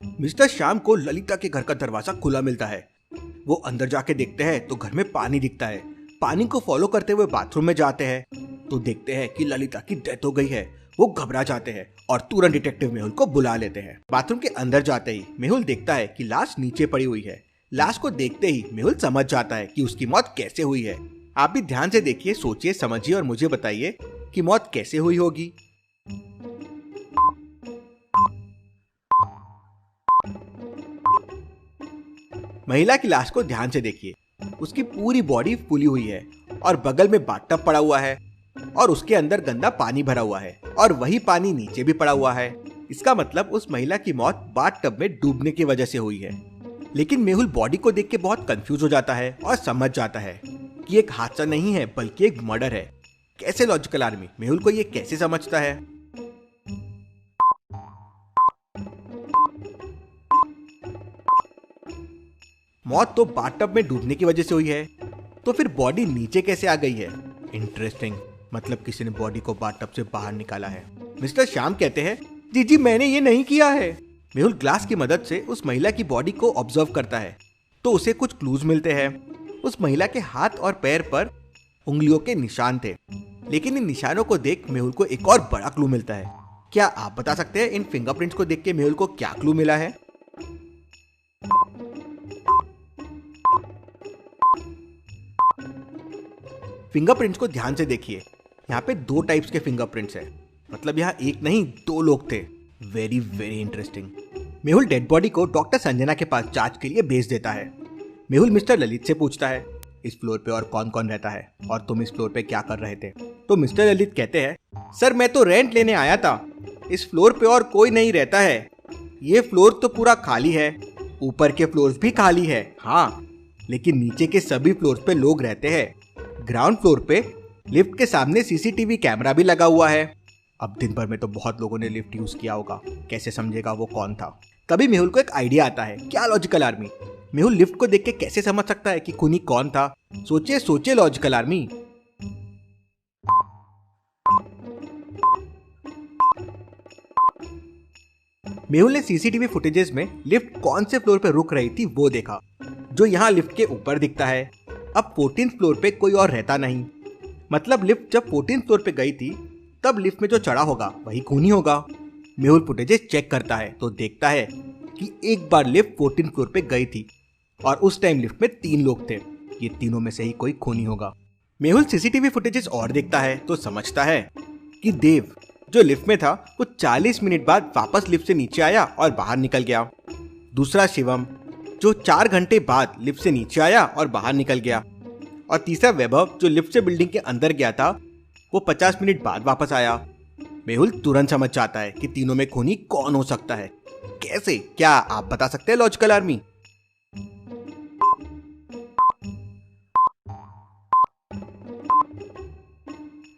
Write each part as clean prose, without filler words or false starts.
Mister Shyam को ललिता के घर का दरवाजा खुला मिलता है। वो अंदर जाके देखते हैं तो घर में पानी दिखता है। पानी को फॉलो करते हुए बाथरूम में जाते हैं तो देखते हैं कि ललिता की डेथ हो गई है। वो घबरा जाते हैं और तुरंत डिटेक्टिव मेहुल को बुला लेते हैं। बाथरूम के अंदर जाते ही मेहुल देखता है कि लाश नीचे पड़ी हुई है। लाश को देखते ही मेहुल समझ जाता है कि उसकी मौत कैसे हुई है। आप भी ध्यान से देखिए, सोचिए, समझिए और मुझे बताइए कि मौत कैसे हुई होगी। महिला की लाश को ध्यान से देखिए। उसकी पूरी बॉडी फूली हुई है और बगल में बाथटब पड़ा हुआ है और उसके अंदर गंदा पानी भरा हुआ है और वही पानी नीचे भी पड़ा हुआ है। इसका मतलब उस महिला की मौत बाथटब में डूबने की वजह से हुई है। लेकिन मेहुल बॉडी को देख के बहुत कंफ्यूज हो जाता है और समझ जाता है कि एक हादसा नहीं है बल्कि एक मर्डर है। कैसे लॉजिकल आर्मी मेहुल को ये कैसे समझता है? मौत तो बाथटब में डूबने की वजह से हुई है, तो फिर बॉडी नीचे कैसे आ गई है? इंटरेस्टिंग, मतलब किसी ने बॉडी को बाथटब से बाहर निकाला है। मिस्टर श्याम कहते हैं, जी जी मैंने ये नहीं किया है। मेहुल ग्लास की मदद से उस महिला की बॉडी को ऑब्जर्व करता है तो उसे कुछ क्लूज मिलते हैं। उस महिला के हाथ और पैर पर उंगलियों के निशान थे, लेकिन इन निशानों को देख मेहुल को एक और बड़ा क्लू मिलता है। क्या आप बता सकते हैं इन फिंगरप्रिंट्स को देख के मेहुल को क्या क्लू मिला है? फिंगरप्रिंट्स को ध्यान से देखिए। यहाँ पे 2 टाइप्स के फिंगरप्रिंट्स हैं, मतलब यहाँ एक नहीं 2 लोग थे। Very very interesting. Mehul dead body को डॉक्टर संजना के पास जांच के लिए भेज देता है। मेहुल मिस्टर ललित से पूछता है, इस फ्लोर पे और कौन कौन रहता है और तुम इस फ्लोर पे क्या कर रहे थे? तो मिस्टर ललित कहते हैं, सर मैं तो रेंट लेने आया था, इस फ्लोर पे और कोई नहीं रहता है। ये फ्लोर तो पूरा खाली है, ऊपर के फ्लोर्स भी खाली है हाँ, लेकिन नीचे के सभी फ्लोर्स पे लोग रहते हैं। ग्राउंड फ्लोर पे लिफ्ट के सामने सीसीटीवी कैमरा भी लगा हुआ है। अब दिन भर में तो बहुत लोगों ने लिफ्ट यूज किया होगा, कैसे समझेगा वो कौन था? तभी मेहुल को एक आइडिया आता है। क्या लॉजिकल आर्मी, मेहुल लिफ्ट को देख के कैसे समझ सकता है कि खूनी कौन था? सोचिए सोचिए लॉजिकल आर्मी। मेहुल ने सीसीटीवी फुटेजेस में लिफ्ट कौन से फ्लोर पे रुक रही थी वो देखा, जो यहाँ लिफ्ट के ऊपर दिखता है। अब 14th फ्लोर पे कोई और रहता नहीं, मतलब लिफ्ट जब 14th फ्लोर पे गई थी तब लिफ्ट में जो चढ़ा होगा वही खूनी होगा। मेहुल फुटेजेस चेक करता है तो देखता है कि एक बार लिफ्ट 14th फ्लोर पे गई थी और उस टाइम लिफ्ट में 3 लोग थे। ये तीनों में से ही कोई खूनी होगा। मेहुल सीसीटीवी फुटेजेस और देखता है तो समझता है कि देव जो लिफ्ट में था वो 40 मिनट बाद वापस लिफ्ट से नीचे आया और बाहर निकल गया। दूसरा शिवम जो 4 घंटे बाद लिफ्ट से नीचे आया और बाहर निकल गया। और तीसरा वैभव जो लिफ्ट से बिल्डिंग के अंदर गया था, वो 50 मिनट बाद वापस आया। मेहुल तुरंत समझ जाता है कि तीनों में खूनी कौन हो सकता है। कैसे, क्या आप बता सकते हैं लॉजिकल आर्मी?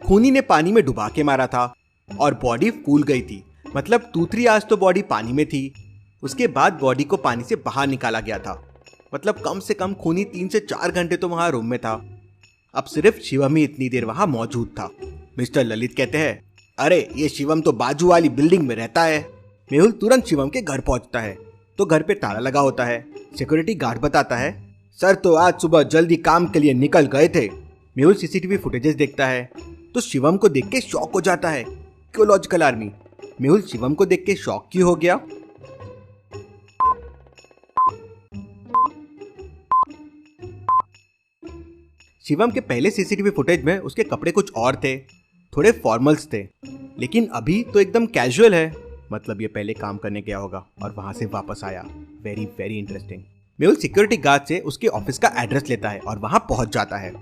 खूनी ने पानी में डुबा के मारा था और बॉडी फूल गई थी, मतलब 2-3 आवर्स तो बॉडी पानी में थी। उसके बाद बॉडी को पानी से बाहर निकाला गया था, मतलब कम से कम खूनी 3 से 4 घंटे तो वहां रूम में था। अब सिर्फ शिवम ही इतनी देर वहां मौजूद था। मिस्टर ललित कहते हैं, अरे ये शिवम तो बाजू वाली बिल्डिंग में रहता है। मेहुल तुरंत शिवम के घर पहुंचता है तो घर पे ताला लगा होता है। सिक्योरिटी गार्ड बताता है, सर तो आज सुबह जल्दी काम के लिए निकल गए थे। मेहुल सीसीटीवी फुटेजेस देखता है तो शिवम को देख के शॉक हो जाता है। क्यों लॉजिकल आर्मी, मेहुल शिवम को देख के शॉक क्यों हो गया? शिवम के पहले सीसीटीवी फुटेज में उसके कपड़े कुछ और थे, थोड़े फॉर्मल्स थे, लेकिन अभी तो एकदम कैजुअल है। मतलब ये पहले काम करने गया होगा और वहां से वापस आया। Very very interesting. Mehul security guard से उसके ऑफिस का एड्रेस लेता है और वहां पहुंच जाता है।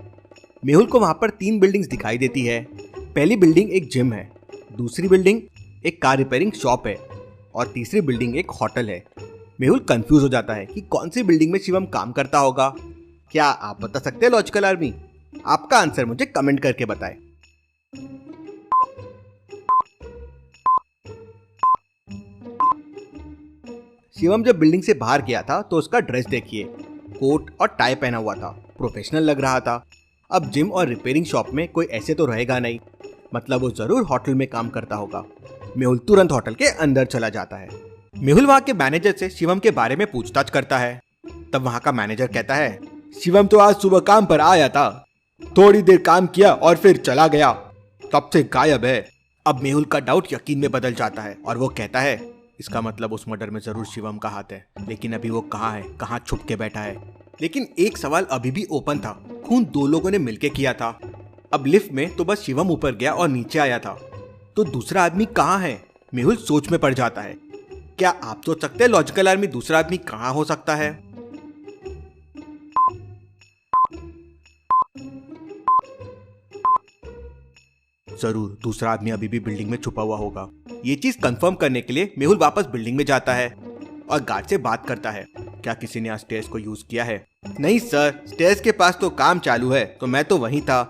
मेहुल को वहां पर 3 बिल्डिंग्स दिखाई देती है। पहली बिल्डिंग एक जिम है, दूसरी बिल्डिंग एक कार रिपेयरिंग शॉप है और तीसरी बिल्डिंग एक होटल है। मेहुल कंफ्यूज हो जाता है कि कौन सी बिल्डिंग में शिवम काम करता होगा। क्या आप बता सकते हैं लॉजिकल आर्मी? आपका आंसर मुझे कमेंट करके बताएं। शिवम जब बिल्डिंग से बाहर गया था तो उसका ड्रेस देखिए, कोट और टाई पहना हुआ था, प्रोफेशनल लग रहा था। अब जिम और रिपेयरिंग शॉप में कोई ऐसे तो रहेगा नहीं, मतलब वो जरूर होटल में काम करता होगा। मेहुल तुरंत होटल के अंदर चला जाता है। मेहुल वहाँ के मैनेजर से शिवम के बारे में पूछताछ करता है। तब वहाँ का मैनेजर कहता है, शिवम तो आज सुबह काम पर आया था, थोड़ी देर काम किया और फिर चला गया, तब से गायब है। अब मेहुल का डाउट यकीन में बदल जाता है और वो कहता है, इसका मतलब उस मर्डर में जरूर शिवम का हाथ है, लेकिन अभी वो कहाँ है, कहाँ छुप के बैठा है। लेकिन एक सवाल अभी भी ओपन था, खून दो लोगों ने मिलके किया था। अब लिफ्ट में तो बस शिवम ऊपर गया और नीचे आया था, तो दूसरा आदमी कहाँ है? मेहुल सोच में पड़ जाता है। क्या आप सोच सकते हैं लॉजिकल आर्मी दूसरा आदमी कहाँ हो सकता है? जरूर दूसरा आदमी अभी भी बिल्डिंग में छुपा हुआ होगा। ये चीज कंफर्म करने के लिए मेहुल वापस बिल्डिंग में जाता है और गार्ड से बात करता है, क्या किसी ने आज स्टेयर्स को यूज किया है? नहीं सर, स्टेयर्स के पास तो काम चालू है, तो मैं तो वहीं था,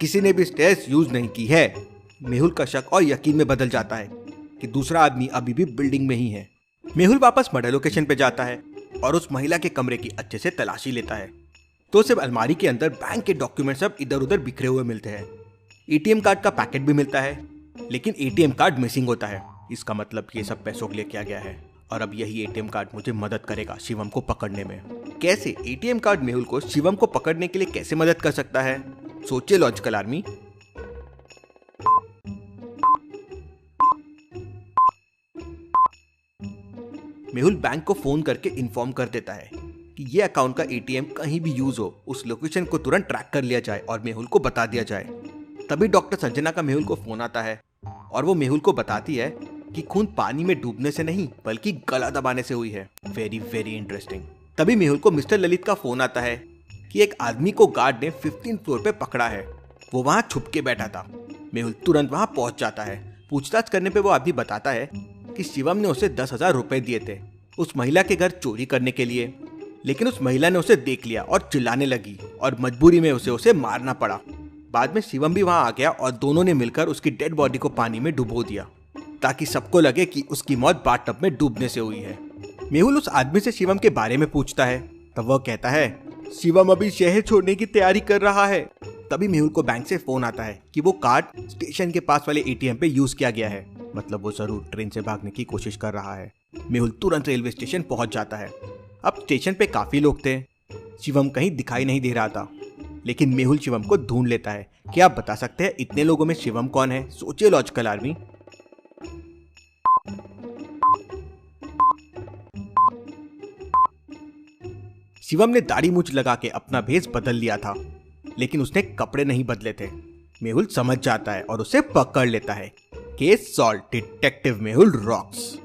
किसी ने भी स्टेयर्स यूज नहीं की है। मेहुल का शक और यकीन में बदल जाता है कि दूसरा आदमी अभी भी बिल्डिंग में ही है। मेहुल वापस मर्डर लोकेशन पे जाता है और उस महिला के कमरे की अच्छे से तलाशी लेता है, तो सिर्फ अलमारी के अंदर बैंक के डॉक्यूमेंट सब इधर उधर बिखरे हुए मिलते हैं। एटीएम कार्ड का पैकेट भी मिलता है, लेकिन एटीएम कार्ड मिसिंग होता है। इसका मतलब ये सब पैसों के लिए किया गया है और अब यही एटीएम कार्ड मुझे मदद करेगा शिवम को पकड़ने में। कैसे एटीएम कार्ड मेहुल को शिवम को पकड़ने के लिए कैसे मदद कर सकता है? सोचिए लॉजिकल आर्मी। मेहुल बैंक को फोन करके इन्फॉर्म कर देता है कि ये अकाउंट का एटीएम कहीं भी यूज हो, उस लोकेशन को तुरंत ट्रैक कर लिया जाए और मेहुल को बता दिया जाए। तभी डॉक्टर संजना का मेहुल को फोन आता है और वो मेहुल को बताती है कि खून पानी में डूबने से नहीं बल्कि गला दबाने से हुई है। Very very interesting. तभी मेहुल को मिस्टर ललित का फोन आता है कि एक आदमी को गार्ड ने 15 फ्लोर पे पकड़ा है, वो वहाँ छुप के बैठा था। मेहुल तुरंत वहाँ पहुंच जाता है। पूछताछ करने पे वो आदमी बताता है कि शिवम ने उसे 10,000 रुपए दिए थे उस महिला के घर चोरी करने के लिए, लेकिन उस महिला ने उसे देख लिया और चिल्लाने लगी और मजबूरी में उसे मारना पड़ा। बाद में शिवम भी वहां आ गया और दोनों ने मिलकर उसकी डेड बॉडी को पानी में डुबो दिया ताकि सबको लगे कि उसकी मौत बाथटब में डूबने से हुई है। मेहुल उस आदमी से शिवम के बारे में पूछता है, तब वह कहता है शिवम अभी शहर छोड़ने की तैयारी कर रहा है। तभी मेहुल को बैंक से फोन आता है कि वो कार्ड स्टेशन के पास वाले एटीएम पे यूज किया गया है, मतलब वो जरूर ट्रेन से भागने की कोशिश कर रहा है। मेहुल तुरंत रेलवे स्टेशन पहुंच जाता है। अब स्टेशन पे काफी लोग थे, शिवम कहीं दिखाई नहीं दे रहा था, लेकिन मेहुल शिवम को ढूंढ लेता है। क्या आप बता सकते हैं इतने लोगों में शिवम कौन है? सोचिए लॉजिकल आर्मी। शिवम ने दाढ़ी मूंछ लगा के अपना भेष बदल लिया था, लेकिन उसने कपड़े नहीं बदले थे। मेहुल समझ जाता है और उसे पकड़ लेता है। Case solve, detective Mehul rocks.